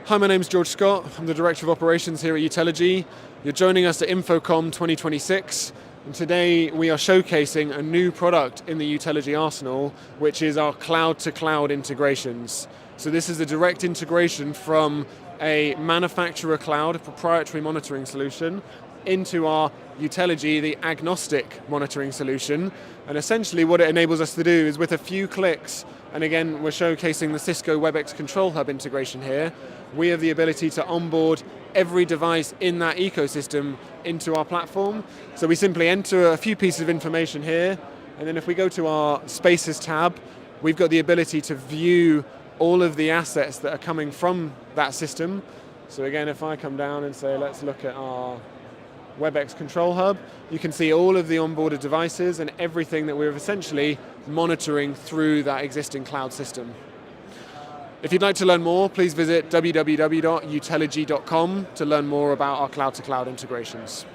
Hi, my name's George Scott. I'm the Director of Operations here at Utelogy. You're joining us at InfoComm 2026, and today we are showcasing a new product in the Utelogy arsenal, which is our cloud-to-cloud integrations. So this is a direct integration from a manufacturer cloud, a proprietary monitoring solution, into our Utelogy, the agnostic monitoring solution. And essentially what it enables us to do is, with a few clicks, and again we're showcasing the Cisco WebEx Control Hub integration here, we have the ability to onboard every device in that ecosystem into our platform. So we simply enter a few pieces of information here, and then if we go to our Spaces tab, we've got the ability to view all of the assets that are coming from that system. So again, if I come down and say, let's look at our WebEx Control Hub, you can see all of the onboarded devices and everything that we're essentially monitoring through that existing cloud system. If you'd like to learn more, please visit www.utelogy.com to learn more about our cloud-to-cloud integrations.